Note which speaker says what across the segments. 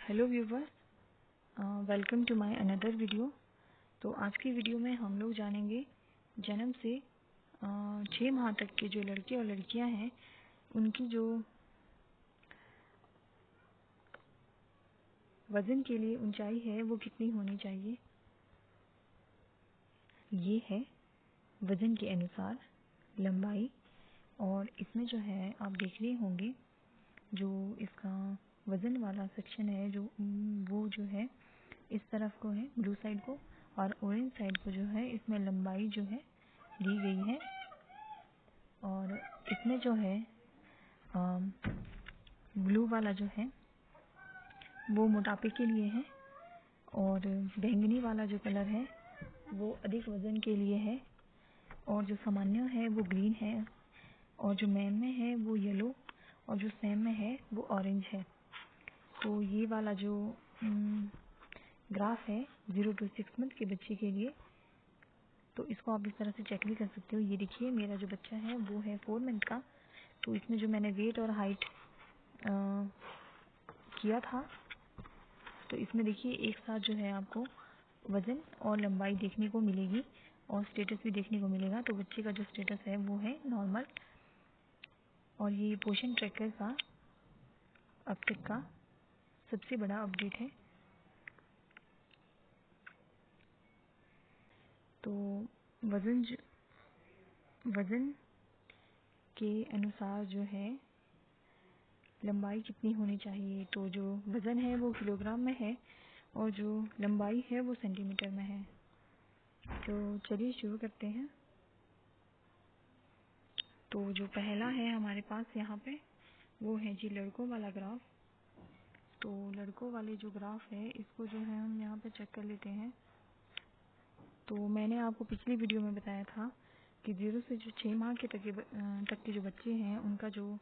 Speaker 1: Hello viewers, welcome to my another video. तो आज की वीडियो में हम लोग जानेंगे जन्म से 6 माह तक के जो लड़के और लड़कियां हैं उनकी जो वज़न के लिए ऊंचाई है वो कितनी होनी चाहिए। ये है वज़न के अनुसार लंबाई। और इसमें जो है आप देख रहे होंगे जो इसका वज़न वाला सेक्शन है जो वो जो है इस तरफ को है ब्लू साइड को, और ऑरेंज साइड को जो है इसमें लंबाई जो है दी गई है। और इसमें जो है ब्लू वाला जो है वो मोटापे के लिए है, और बैंगनी वाला जो कलर है वो अधिक वज़न के लिए है, और जो सामान्य है वो ग्रीन है, और जो मैम में है वो येलो, और जो सैम में है वो ऑरेंज है। तो ये वाला जो ग्राफ है 0 to 6 मंथ के बच्चे के लिए, तो इसको आप इस तरह से चेक भी कर सकते हो। ये देखिए मेरा जो बच्चा है वो है 4 मंथ का। तो इसमें जो मैंने वेट और हाइट किया था, तो इसमें देखिए एक साथ जो है आपको वज़न और लंबाई देखने को मिलेगी और स्टेटस भी देखने को मिलेगा। तो बच्चे का जो स्टेटस है वो है नॉर्मल। और ये पोषण ट्रैकर का अब तक का सबसे बड़ा अपडेट है। तो वज़न के अनुसार जो है लंबाई कितनी होनी चाहिए। तो जो वज़न है वो किलोग्राम में है और जो लंबाई है वो सेंटीमीटर में है। तो चलिए शुरू करते हैं। तो जो पहला है हमारे पास यहाँ पे वो है जी लड़कों वाला ग्राफ। तो लड़कों वाले जो ग्राफ है इसको जो है हम यहाँ पे चेक कर लेते हैं। तो मैंने आपको पिछली वीडियो में बताया था कि 0 से जो 6 माह के तक के जो बच्चे हैं उनका जो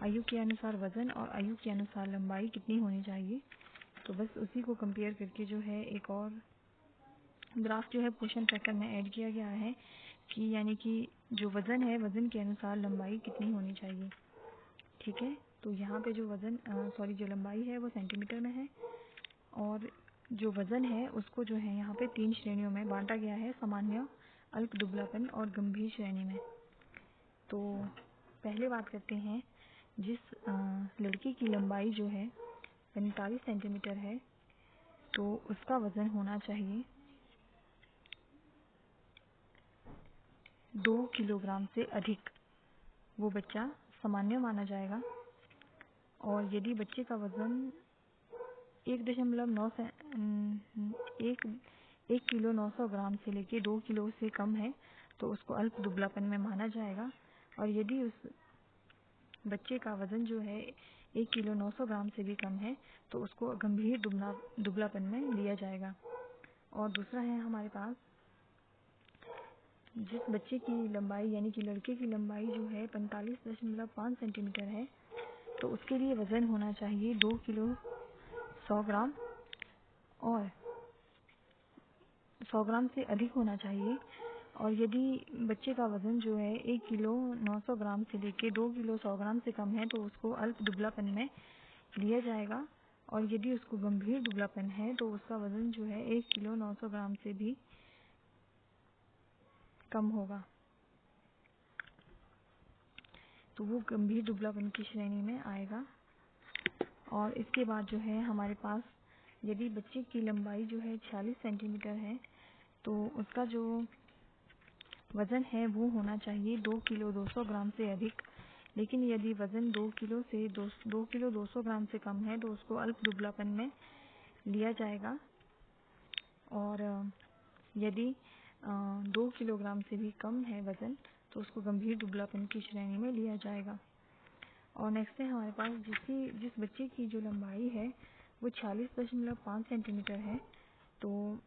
Speaker 1: आयु के अनुसार वज़न और आयु के अनुसार लंबाई कितनी होनी चाहिए। तो बस उसी को कंपेयर करके जो है एक और ग्राफ जो है पोषण ट्रैकर में ऐड किया गया है कि यानी कि जो वज़न है वज़न के अनुसार लंबाई कितनी होनी चाहिए। ठीक है, तो यहाँ पे जो जो लंबाई है वो सेंटीमीटर में है, और जो वज़न है उसको जो है यहाँ पे 3 श्रेणियों में बांटा गया है, सामान्य, अल्प दुबलापन और गंभीर श्रेणी में। तो पहले बात करते हैं जिस लड़के की लंबाई जो है 45 सेंटीमीटर है, तो उसका वज़न होना चाहिए 2 किलोग्राम से अधिक। वो बच्चा सामान्य माना जाएगा। और यदि बच्चे का वज़न 1 किलो 900 ग्राम से लेके 2 किलो से कम है तो उसको अल्प दुबलापन में माना जाएगा। और यदि उस बच्चे का वज़न जो है 1 किलो 900 ग्राम से भी कम है तो उसको गंभीर दुबलापन में लिया जाएगा। और दूसरा है हमारे पास जिस बच्चे की लंबाई यानी कि लड़के की लंबाई जो है 45.5 सेंटीमीटर है, तो उसके लिए वज़न होना चाहिए 2 किलो 100 ग्राम, और 100 ग्राम से अधिक होना चाहिए। और यदि बच्चे का वज़न जो है 1 किलो 900 ग्राम से लेके 2 किलो 100 ग्राम से कम है तो उसको अल्प दुबलापन में लिया जाएगा। और यदि उसको गंभीर दुबलापन है तो उसका वज़न जो है 1 किलो 900 ग्राम से भी कम होगा, तो वो गंभीर दुबलापन की श्रेणी में आएगा। और इसके बाद जो है हमारे पास यदि बच्चे की लंबाई जो है 46 सेंटीमीटर है तो उसका जो वज़न है वो होना चाहिए 2 किलो 200 ग्राम से अधिक। लेकिन यदि वज़न 2 किलो 200 ग्राम से कम है तो उसको अल्प दुबलापन में लिया जाएगा। और यदि 2 किलोग्राम से भी कम है वज़न तो उसको गंभीर दुबलापन की श्रेणी में लिया जाएगा। और नेक्स्ट है हमारे पास जिस बच्चे की जो लंबाई है वो 46.5 सेंटीमीटर है, तो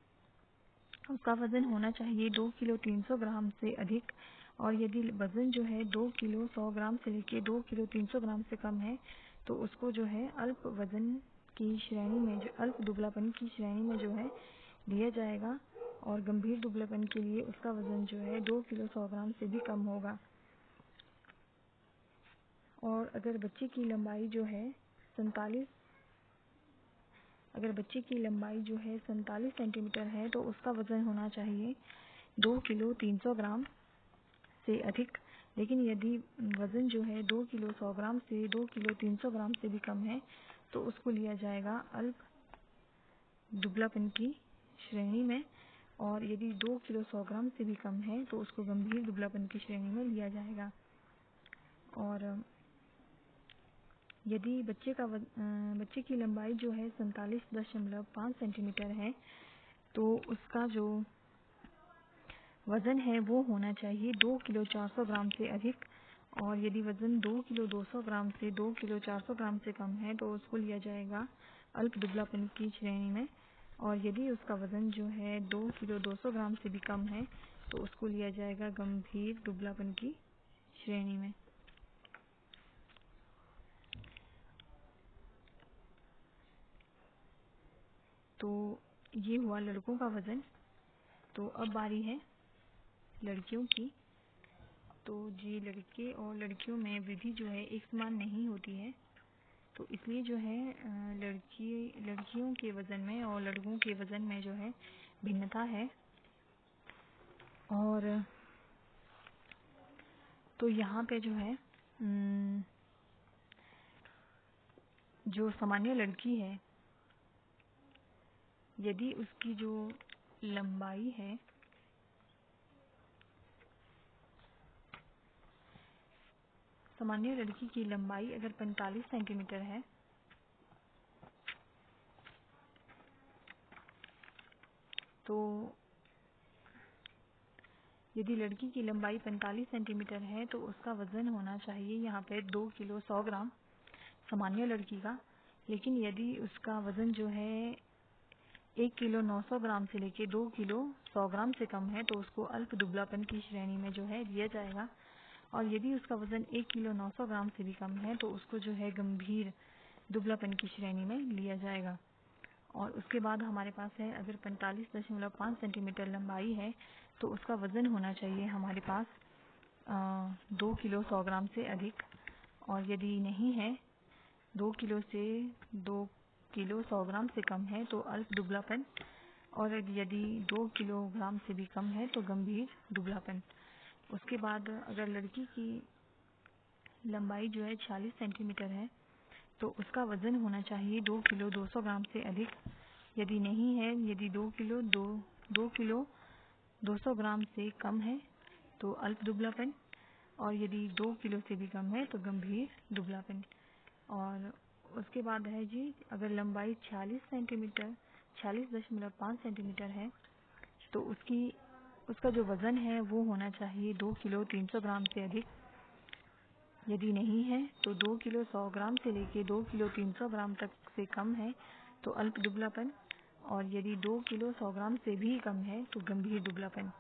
Speaker 1: उसका वज़न होना चाहिए 2 किलो 300 ग्राम से अधिक। और यदि वज़न जो है 2 किलो 100 ग्राम से लेके 2 किलो 300 ग्राम से कम है तो उसको जो है अल्प वज़न की श्रेणी में जो अल्प दुबलापन की श्रेणी में जो है लिया जाएगा। और गंभीर दुबलापन के लिए उसका वज़न जो है 2 किलो 100 ग्राम से भी कम होगा। और अगर बच्चे की लंबाई जो है 47 अगर बच्चे की लंबाई जो है 47 सेंटीमीटर है तो उसका वज़न होना चाहिए 2 किलो 300 ग्राम से अधिक। लेकिन यदि वज़न जो है 2 किलो 100 ग्राम से 2 किलो 300 ग्राम से भी कम है तो उसको लिया जाएगा अल्प दुबलापन की श्रेणी में, और यदि 2 किलो 100 ग्राम से भी कम है तो उसको गंभीर दुबलापन की श्रेणी में लिया जाएगा। और यदि बच्चे की लंबाई जो है 47.5 सेंटीमीटर है तो उसका जो वज़न है वो होना चाहिए 2 किलो 400 ग्राम से अधिक। और यदि वज़न 2 किलो 200 ग्राम से 2 किलो 400 ग्राम से कम है तो उसको लिया जाएगा अल्प दुबलापन की श्रेणी में। और यदि उसका वज़न जो है 2 किलो 200 ग्राम से भी कम है तो उसको लिया जाएगा गंभीर दुबलापन की श्रेणी में। तो ये हुआ लड़कों का वज़न। तो अब बारी है लड़कियों की। तो जी, लड़के और लड़कियों में वृद्धि जो है एक समान नहीं होती है, तो इसलिए जो है लड़कियों के वज़न में और लड़कों के वज़न में जो है भिन्नता है। और तो यहाँ पे जो है जो सामान्य लड़की है, यदि उसकी जो लंबाई है सामान्य लड़की की लंबाई अगर 45 सेंटीमीटर है तो यदि लड़की की लंबाई 45 सेंटीमीटर है तो उसका वज़न होना चाहिए यहाँ पे 2 किलो 100 ग्राम सामान्य लड़की का। लेकिन यदि उसका वज़न जो है 1 किलो 900 ग्राम से लेके 2 किलो 100 ग्राम से कम है तो उसको अल्प दुबलापन की श्रेणी में जो है लिया जाएगा। और यदि उसका वज़न 1 किलो 900 ग्राम से भी कम है तो उसको जो है गंभीर दुबलापन की श्रेणी में लिया जाएगा। और उसके बाद हमारे पास है, अगर 45.5 सेंटीमीटर लंबाई है तो उसका वज़न होना चाहिए हमारे पास 2 किलो 100 ग्राम से अधिक। और यदि नहीं है, 2 किलो से 2 किलो 100 ग्राम से कम है तो अल्प दुबलापन, और यदि 2 किलोग्राम से भी कम है तो गंभीर दुबलापन। उसके बाद अगर लड़की की लंबाई जो है 46 सेंटीमीटर है तो उसका वज़न होना चाहिए 2 किलो 200 ग्राम से अधिक। यदि नहीं है, यदि 2 किलो 200 ग्राम से कम है तो अल्प दुबलापन, और यदि 2 किलो से भी कम है तो गंभीर दुबलापन। और उसके बाद है जी, अगर लंबाई 46.5 सेंटीमीटर है तो उसका जो वज़न है वो होना चाहिए 2 किलो 300 ग्राम से अधिक। यदि नहीं है तो 2 किलो 100 ग्राम से लेके 2 किलो 300 ग्राम तक से कम है तो अल्प दुबलापन, और यदि 2 किलो 100 ग्राम से भी कम है तो गंभीर दुबलापन।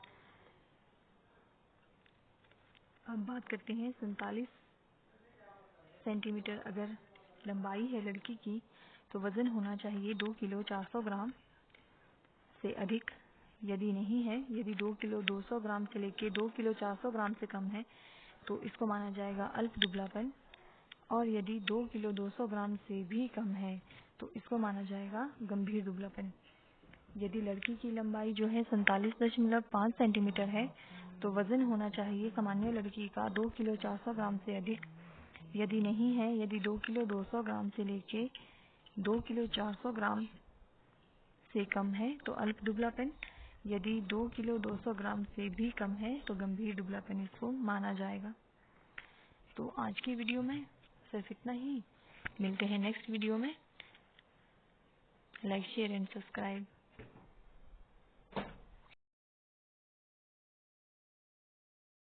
Speaker 1: अब बात करते हैं 47 सेंटीमीटर अगर लंबाई है लड़की की तो वज़न होना चाहिए 2 किलो 400 ग्राम से अधिक। यदि नहीं है, यदि 2 किलो 200 ग्राम से लेके 2 किलो 400 ग्राम से कम है तो इसको माना जाएगा अल्प दुबलापन। और यदि 2 किलो 200 ग्राम से भी कम है तो इसको माना जाएगा गंभीर दुबलापन। यदि लड़की की लंबाई जो है 47.5 सेंटीमीटर है तो वज़न होना चाहिए सामान्य लड़की का 2 किलो 400 ग्राम से अधिक। यदि नहीं है, यदि 2 किलो 200 ग्राम से लेके 2 किलो 400 ग्राम से कम है तो अल्प दुबलापन। यदि 2 किलो 200 ग्राम से भी कम है तो गंभीर दुबलापन इसको माना जाएगा। तो आज की वीडियो में सिर्फ इतना ही। मिलते हैं नेक्स्ट वीडियो में। Like, share and subscribe.